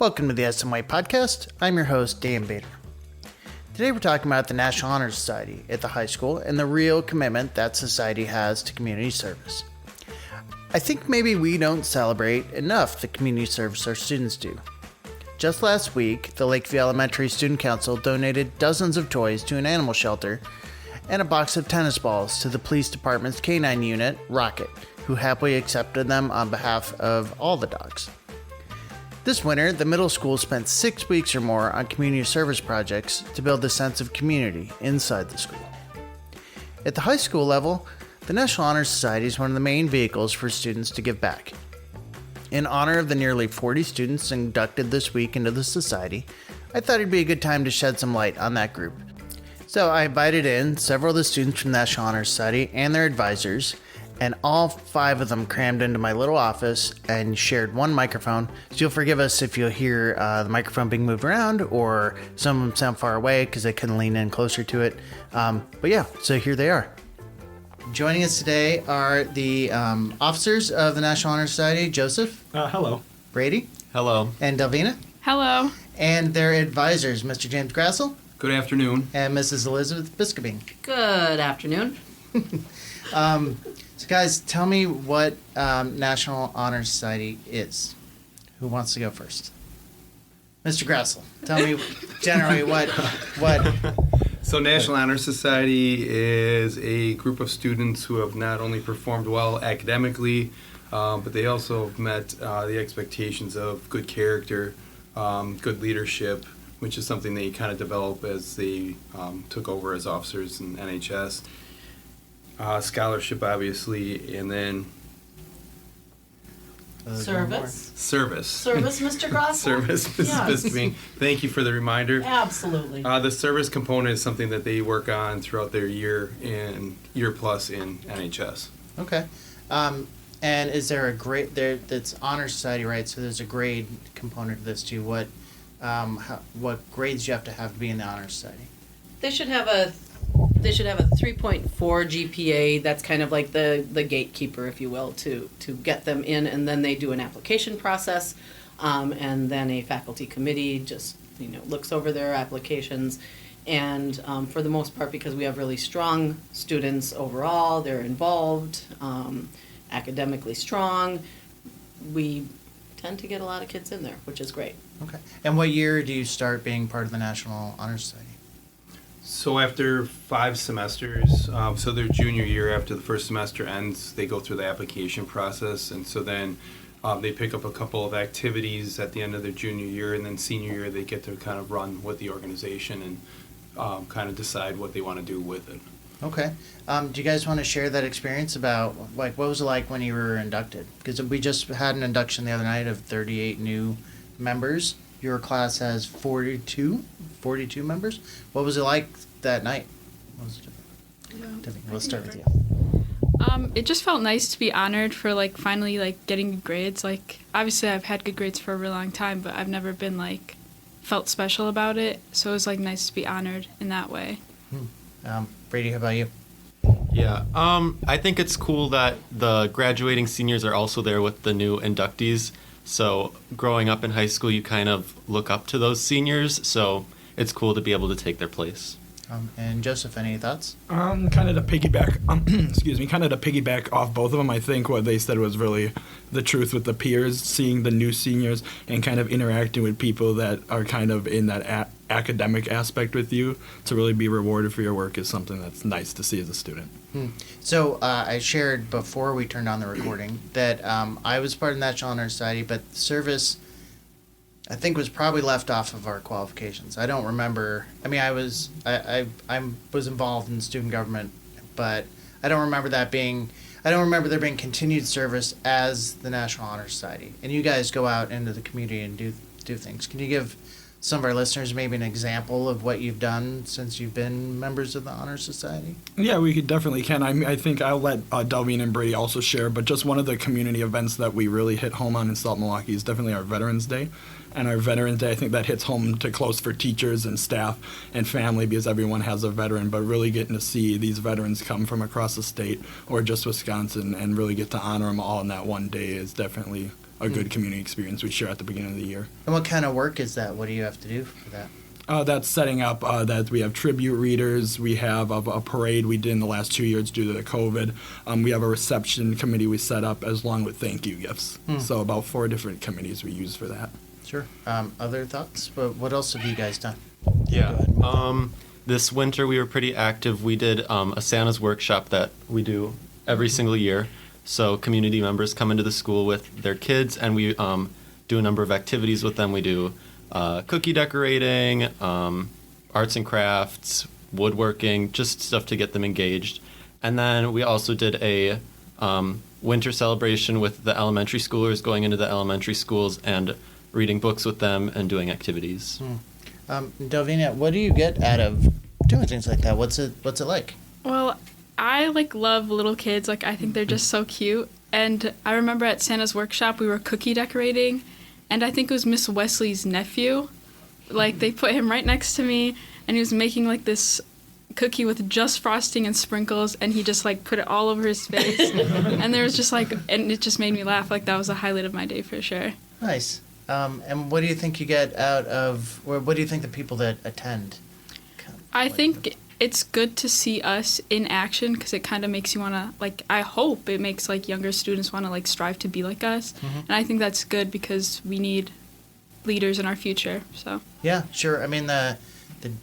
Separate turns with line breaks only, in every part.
Welcome to the SMY podcast. I'm your host, Dan Bader. Today we're talking about the National Honor Society at the high school and the real commitment that society has to community service. I think maybe we don't celebrate enough the community service our students do. Just last week, the Lakeview Elementary Student Council donated dozens of toys to an animal shelter and a box of tennis balls to the police department's canine unit, Rocket, who happily accepted them on behalf of all the dogs. This winter, the middle school spent 6 weeks or more on community service projects to build a sense of community inside the school. At the high school level, the National Honor Society is one of the main vehicles for students to give back. In honor of the nearly 40 students inducted this week into the society, I thought it'd be a good time to shed some light on that group. So I invited in several of the students from the National Honor Society and their advisors, and all 5 of them crammed into my little office and shared one microphone. So you'll forgive us if you'll hear the microphone being moved around or some of them sound far away because they couldn't lean in closer to it. But yeah, so here they are. Joining us today are the officers of the National Honor Society, Joseph.
Hello.
Brady.
Hello.
And Delvina.
Hello.
And their advisors, Mr. James Grassel.
Good afternoon.
And Mrs. Elizabeth Biscobine.
Good afternoon.
So guys, tell me what National Honor Society is. Who wants to go first? Mr. Grassel, tell me generally what.
So National Honor Society is a group of students who have not only performed well academically, but they also have met the expectations of good character, good leadership, which is something they kind of develop as they took over as officers in NHS. Scholarship, obviously, and then
Service, Mr. Grosso.
Service, Mrs.
Yes.
Biscobine. Thank you for the reminder.
Absolutely.
The service component is something that they work on throughout their year and year plus in NHS.
Okay. And is there a grade there that's Honor Society, right? So there's a grade component to this too. What grades do you have to be in the Honor Society?
They should have a 3.4 GPA. That's kind of like the gatekeeper, if you will, to get them in, and then they do an application process, and then a faculty committee just looks over their applications, and for the most part, because we have really strong students overall, they're involved, academically strong, we tend to get a lot of kids in there, which is great.
Okay. And what year do you start being part of the National Honor Society?
So after 5 semesters, so their junior year, after the first semester ends, they go through the application process, and so then they pick up a couple of activities at the end of their junior year, and then senior year they get to kind of run with the organization and kind of decide what they want to do with it.
Okay. Do you guys want to share that experience about, what was it like when you were inducted? Because we just had an induction the other night of 38 new members. Your class has 42 members. What was it like that night? What was it different? Tiffany, let's start with you.
It just felt nice to be honored for finally getting good grades. Obviously I've had good grades for a really long time, but I've never been felt special about it. So it was nice to be honored in that way.
Brady, how about you?
Yeah, I think it's cool that the graduating seniors are also there with the new inductees. So growing up in high school, you kind of look up to those seniors, so it's cool to be able to take their place.
And Joseph, any thoughts?
Kind of to piggyback, off both of them, I think what they said was really the truth with the peers, seeing the new seniors and kind of interacting with people that are kind of in that academic aspect with you to really be rewarded for your work is something that's nice to see as a student.
So I shared before we turned on the recording that I was part of the National Honor Society, but service, I think, was probably left off of our qualifications. I don't remember. I mean, I was involved in student government, but I don't remember there being continued service as the National Honor Society. And you guys go out into the community and do things. Can you give some of our listeners maybe an example of what you've done since you've been members of the Honor Society?
Yeah, we definitely can. I think I'll let Delvine and Brady also share, but just one of the community events that we really hit home on in South Milwaukee is definitely our Veterans Day. And our Veterans Day, I think that hits home to close for teachers and staff and family because everyone has a veteran, but really getting to see these veterans come from across the state or just Wisconsin and really get to honor them all in that one day is definitely a good community experience we share at the beginning of the year.
And what kind of work is that? What do you have to do for that?
That's setting up that we have tribute readers. We have a parade we did in the last 2 years due to the COVID. We have a reception committee we set up as long with thank you gifts. So about 4 different committees we use for that.
Sure. Other thoughts? But what else have you guys done?
Yeah. This winter we were pretty active. We did a Santa's workshop that we do every single year. So community members come into the school with their kids, and we do a number of activities with them. We do cookie decorating, arts and crafts, woodworking, just stuff to get them engaged. And then we also did a winter celebration with the elementary schoolers, going into the elementary schools and reading books with them and doing activities.
Delvina, what do you get out of doing things like that? What's it like?
Well, I love little kids. I think they're just so cute. And I remember at Santa's workshop we were cookie decorating, and I think it was Miss Wesley's nephew. They put him right next to me, and he was making this cookie with just frosting and sprinkles, and he just put it all over his face. And there was just and it just made me laugh. That was a highlight of my day for sure.
Nice. And what do you think you get out of, or what do you think the people that attend?
I think it's good to see us in action because it kind of makes you want to, I hope it makes, younger students want to, strive to be like us. And I think that's good because we need leaders in our future, so.
Yeah, sure. I mean, the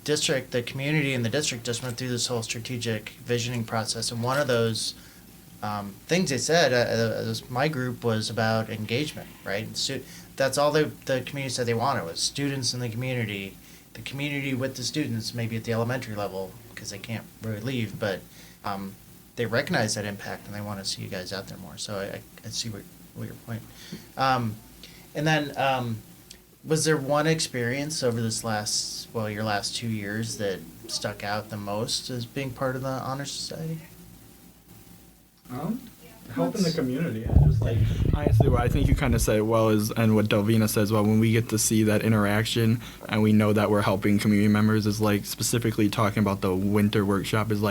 district, the community in the district just went through this whole strategic visioning process, and one of those things they said, my group, was about engagement, right? That's all the community said they wanted, was students in the community with the students, maybe at the elementary level, because they can't really leave, but they recognize that impact and they want to see you guys out there more. So I see what your point. And then, was there one experience over your last 2 years that stuck out the most as being part of the Honor Society?
Helping the community. Honestly, what I think you kind of said well is, and what Delvina says well, when we get to see that interaction and we know that we're helping community members, is specifically talking about the winter workshop, is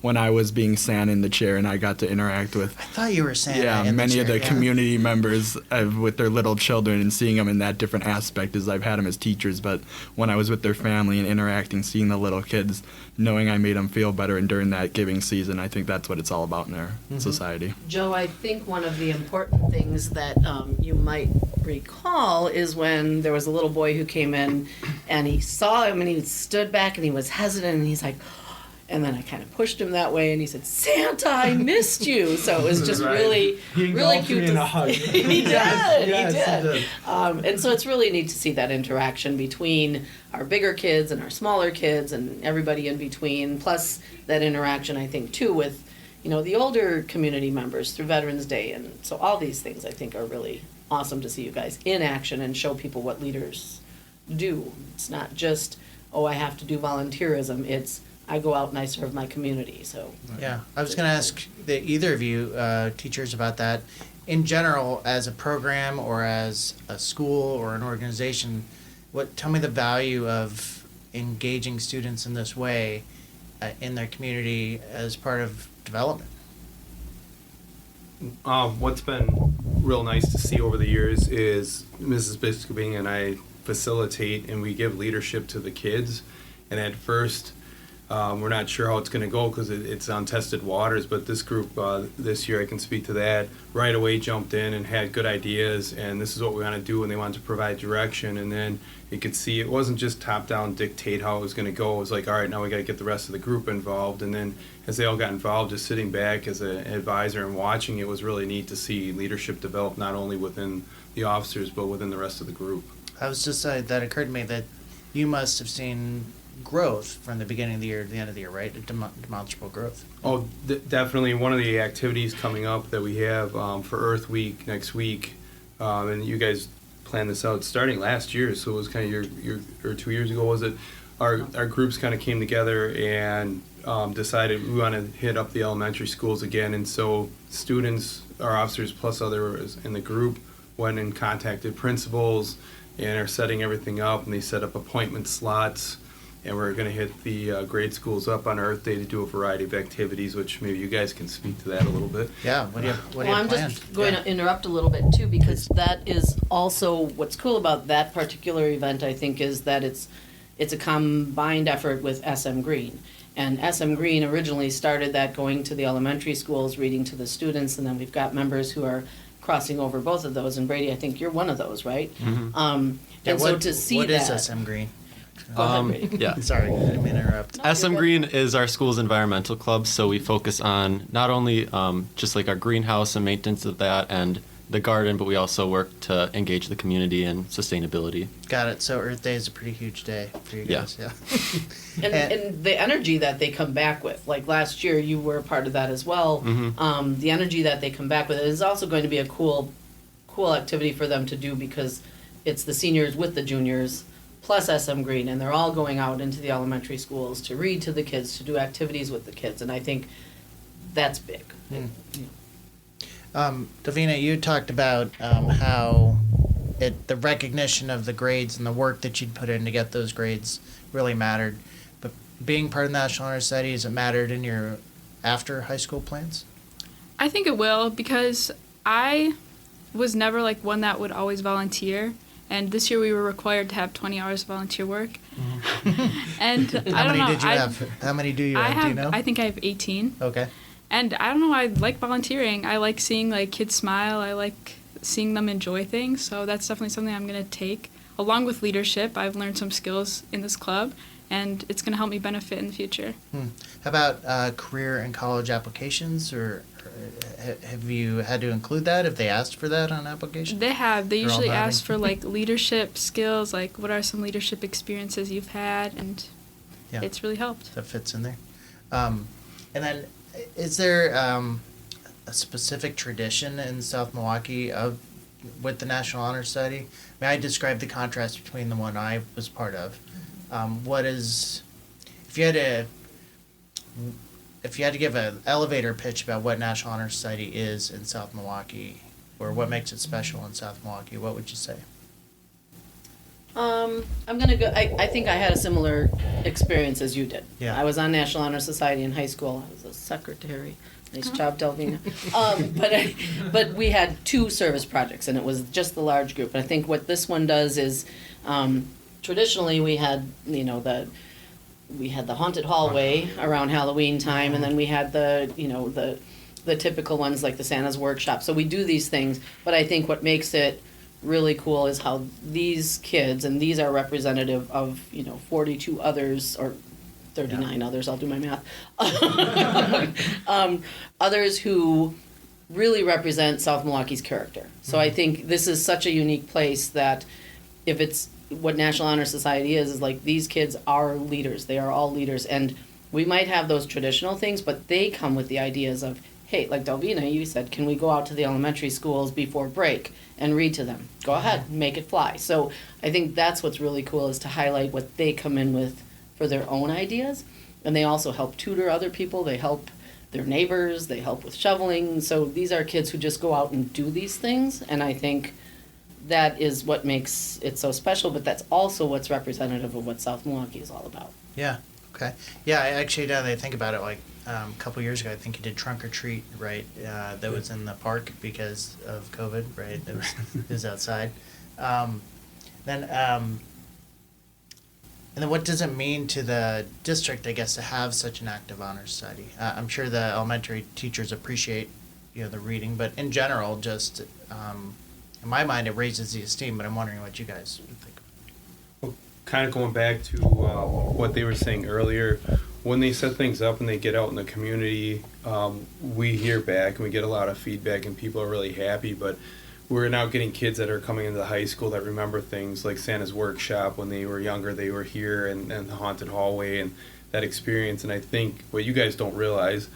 when I was being Santa in the chair and I got to interact with.
I thought you were Santa.
Yeah,
in
many
the chair,
of the community members with their little children, and seeing them in that different aspect, as I've had them as teachers, but when I was with their family and interacting, seeing the little kids, knowing I made them feel better, and during that giving season, I think that's what it's all about in our society.
Joe, I think one of the important things that you might recall is when there was a little boy who came in and he saw him and he stood back and he was hesitant and he's like, and then I kind of pushed him that way and he said, "Santa, I missed you." So it was just really cute.
Me in a hug.
He did. And so it's really neat to see that interaction between our bigger kids and our smaller kids and everybody in between. Plus that interaction, I think, too, with the older community members through Veterans Day. And so all these things I think are really awesome to see you guys in action and show people what leaders do. It's not just, I have to do volunteerism. It's, I go out and I serve my community. So
yeah, I was going to ask either of you teachers about that. In general, as a program or as a school or an organization, tell me the value of engaging students in this way in their community as part of development.
What's been real nice to see over the years is Mrs. Biskobing and I facilitate and we give leadership to the kids. And at first, we're not sure how it's going to go because it's untested waters, but this group this year, I can speak to that, right away jumped in and had good ideas, and this is what we want to do, and they wanted to provide direction. And then you could see it wasn't just top-down dictate how it was going to go. It was like, all right, now we got to get the rest of the group involved. And then as they all got involved, just sitting back as an advisor and watching, it was really neat to see leadership develop not only within the officers but within the rest of the group.
I was just that occurred to me that you must have seen growth from the beginning of the year to the end of the year, right? Demonstrable growth.
Oh, definitely. One of the activities coming up that we have for Earth Week next week, and you guys planned this out starting last year, so it was kind of your or 2 years ago, was it? Our groups kind of came together and decided we want to hit up the elementary schools again, and so students, our officers plus others in the group went and contacted principals and are setting everything up, and they set up appointment slots. and we're going to hit the grade schools up on Earth Day to do a variety of activities, which maybe you guys can speak to that a little bit.
Yeah, what do you
Well,
have
I'm
planned?
just going to interrupt a little bit too, because that is also what's cool about that particular event. I think is that it's a combined effort with SM Green, and SM Green originally started that going to the elementary schools, reading to the students, and then we've got members who are crossing over both of those. And Brady, I think you're one of those, right?
Yeah,
And so to see
what
that,
is SM Green?
Go ahead, Brady.
Yeah.
Sorry, I didn't mean to interrupt.
SM Green is our school's environmental club, so we focus on not only just like our greenhouse and maintenance of that and the garden, but we also work to engage the community in sustainability.
Got it. So Earth Day is a pretty huge day for you
Yeah.
guys. Yeah.
And the energy that they come back with, like last year, you were a part of that as well. The energy that they come back with is also going to be a cool activity for them to do, because it's the seniors with the juniors plus SM Green, and they're all going out into the elementary schools to read to the kids, to do activities with the kids, and I think that's big.
Davina, you talked about how the recognition of the grades and the work that you'd put in to get those grades really mattered. But being part of the National Honor Society, has it mattered in your after high school plans?
I think it will, because I was never like one that would always volunteer. And this year we were required to have 20 hours of volunteer work. And I
How
don't
many
know.
did you have? How many do you
I
have? Do you know?
I think I have 18.
Okay.
And I don't know, I like volunteering. I like seeing like kids smile. I like seeing them enjoy things. So that's definitely something I'm going to take. Along with leadership, I've learned some skills in this club, and it's going to help me benefit in the future.
How about career and college applications, or have you had to include that? Have they asked for that on application?
They have. They
They're all
usually
nodding.
ask for like leadership skills, like what are some leadership experiences you've had, and
Yeah.
it's really helped.
That fits in there. And then, is there a specific tradition in South Milwaukee with the National Honor Society? I mean, I described the contrast between the one I was part of. What is, if you had to give an elevator pitch about what National Honor Society is in South Milwaukee, or what makes it special in South Milwaukee, what would you say?
I'm gonna go. I think I had a similar experience as you did.
Yeah.
I was on National Honor Society in high school. I was a secretary. Nice job, Delvina. But we had 2 service projects, and it was just the large group. And I think what this one does is, traditionally we had the haunted hallway around Halloween time, and then we had the typical ones like the Santa's workshop. So we do these things, but I think what makes it really cool is how these kids, and these are representative of 42 others, or 39 others, I'll do my math, others who really represent South Milwaukee's character. So I think this is such a unique place that if it's what National Honor Society is like, these kids are leaders. They are all leaders, and we might have those traditional things, but they come with the ideas of, hey, like Delvina, you said, can we go out to the elementary schools before break and read to them? Go ahead, make it fly. So I think that's what's really cool, is to highlight what they come in with for their own ideas. And they also help tutor other people. They help their neighbors. They help with shoveling. So these are kids who just go out and do these things. And I think that is what makes it so special, but that's also what's representative of what South Milwaukee is all about.
Yeah. Okay. Yeah. I actually, now that I think about it, like a couple years ago, I think you did Trunk or Treat, right? That was in the park because of COVID, right? It was outside. And then what does it mean to the district, I guess, to have such an active honor society? I'm sure the elementary teachers appreciate, the reading, but in general, just in my mind, it raises the esteem. But I'm wondering what you guys would think.
Well, kind of going back to what they were saying earlier, when they set things up and they get out in the community, we hear back and we get a lot of feedback, and people are really happy. But we're now getting kids that are coming into the high school that remember things like Santa's workshop. When they were younger, they were here, and the haunted hallway and that experience. And I think what you guys don't realize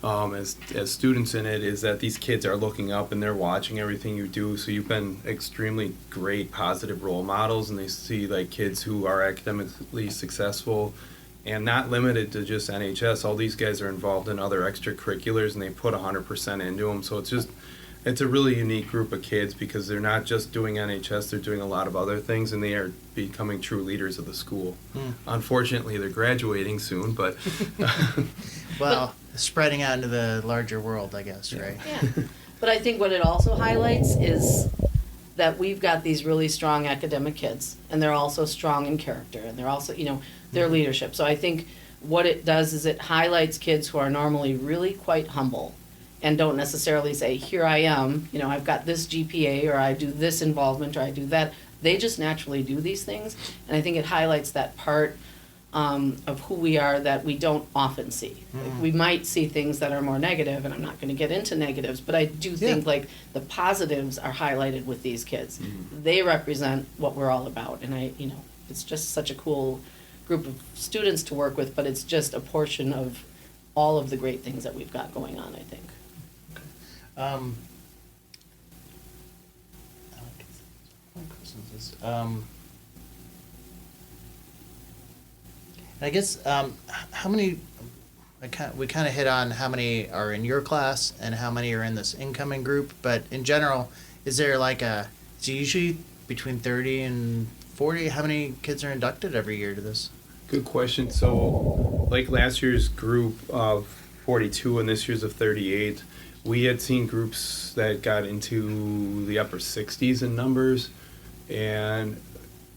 as students in it is that these kids are looking up and they're watching everything you do. So you've been extremely great, positive role models, and they see like kids who are academically successful and not limited to just NHS. All these guys are involved in other extracurriculars, and they put 100% into them. So it's just it's a really unique group of kids because they're not just doing NHS, they're doing a lot of other things, and they are becoming true leaders of the school. Unfortunately, they're graduating soon, but
Well, spreading out into the larger world, I guess, right?
Yeah. But I think what it also highlights is that we've got these really strong academic kids, and they're also strong in character, and they're also, their leadership. So I think what it does is it highlights kids who are normally really quite humble and don't necessarily say, here I am, I've got this GPA, or I do this involvement, or I do that. They just naturally do these things, and I think it highlights that part of who we are that we don't often see. Like, we might see things that are more negative, and I'm not going to get into negatives, but I do think like the positives are highlighted with these kids. They represent what we're all about, and it's just such a cool group of students to work with, but it's just a portion of all of the great things that we've got going on, I think.
I guess how many? We kind of hit on how many are in your class and how many are in this incoming group. But in general, is there like is it usually between 30 and 40? How many kids are inducted every year to this?
good question. So, like last year's group of 42 and this year's of 38, we had seen groups that got into the upper 60s in numbers, and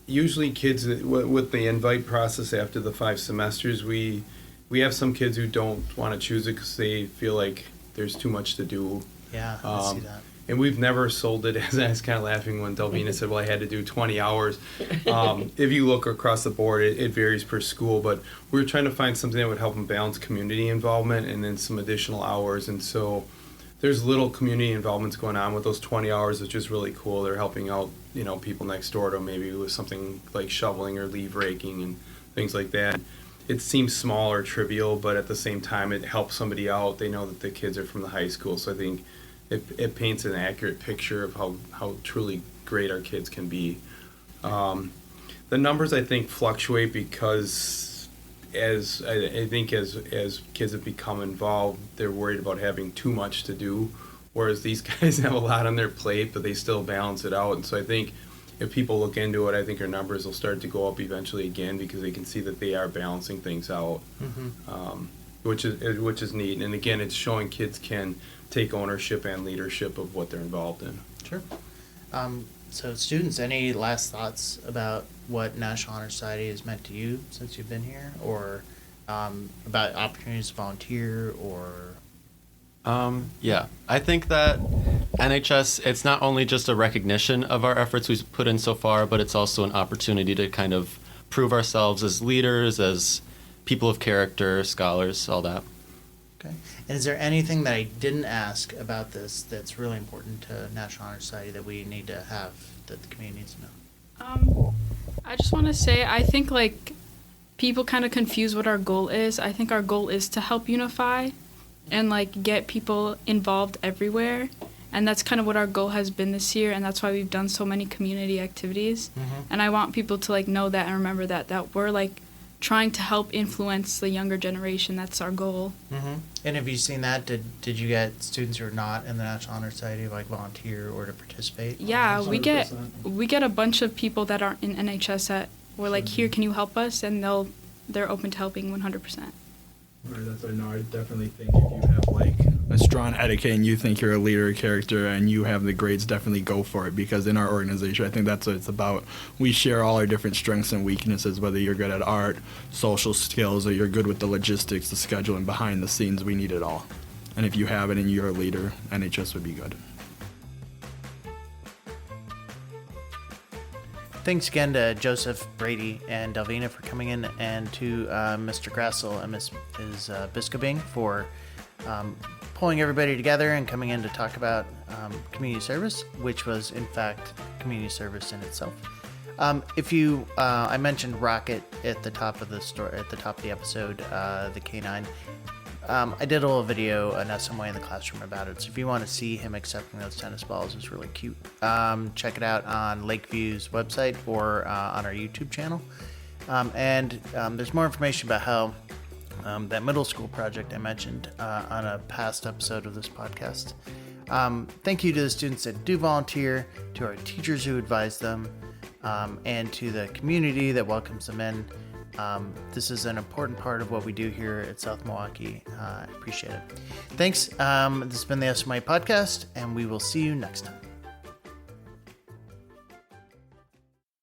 usually kids with the invite process after the 5 semesters, we have some kids who don't want to choose it because they feel like there's too much to do.
Yeah, I see that.
And we've never sold it, as I was kind of laughing when Delvina said, well, I had to do 20 hours. If you look across the board, it varies per school, but we were trying to find something that would help them balance community involvement and then some additional hours. And so there's little community involvements going on with those 20 hours, which is really cool. They're helping out, people next door to maybe with something like shoveling or leaf raking and things like that. It seems small or trivial, but at the same time, it helps somebody out. They know that the kids are from the high school, so I think it paints an accurate picture of how truly great our kids can be. The numbers, I think, fluctuate because as kids have become involved, they're worried about having too much to do, whereas these guys have a lot on their plate, but they still balance it out. And so I think if people look into it, I think our numbers will start to go up eventually again because they can see that they are balancing things out, which is neat. And again, it's showing kids can take ownership and leadership of what they're involved in.
Sure. So students, any last thoughts about what National Honor Society has meant to you since you've been here, or about opportunities to volunteer, or?
Yeah, I think that NHS, it's not only just a recognition of our efforts we've put in so far, but it's also an opportunity to kind of prove ourselves as leaders, as people of character, scholars, all that.
Okay. And is there anything that I didn't ask about this that's really important to National Honor Society that we need to have, that the community needs to know?
I just want to say, I think people kind of confuse what our goal is. I think our goal is to help unify and get people involved everywhere. And that's kind of what our goal has been this year, and that's why we've done so many community activities. And I want people to know that and remember that we're trying to help influence the younger generation. That's our goal.
And have you seen that? Did you get students who are not in the National Honor Society volunteer or to participate?
Yeah, we get a bunch of people that aren't in NHS that we're here, can you help us? And they're open to helping 100%.
Right, that's right. No, I definitely think if you have a strong etiquette and you think you're a leader of character and you have the grades, definitely go for it, because in our organization, I think that's what it's about. We share all our different strengths and weaknesses, whether you're good at art, social skills, or you're good with the logistics, the scheduling, behind the scenes. We need it all. And if you have it and you're a leader, NHS would be good.
Thanks again to Joseph, Brady, and Delvina for coming in, and to Mr. Grassel and Ms. Biscobing for pulling everybody together and coming in to talk about community service, which was in fact community service in itself. I mentioned Rocket at the top of the story, at the top of the episode, the K9. I did a little video in some way in the classroom about it, so if you want to see him accepting those tennis balls, it's really cute. Check it out on Lakeview's website or on our YouTube channel. And there's more information about how that middle school project I mentioned on a past episode of this podcast. Thank you to the students that do volunteer, to our teachers who advise them, and to the community that welcomes them in. This is an important part of what we do here at South Milwaukee. I appreciate it. Thanks. This has been the SMI podcast, and we will see you next time.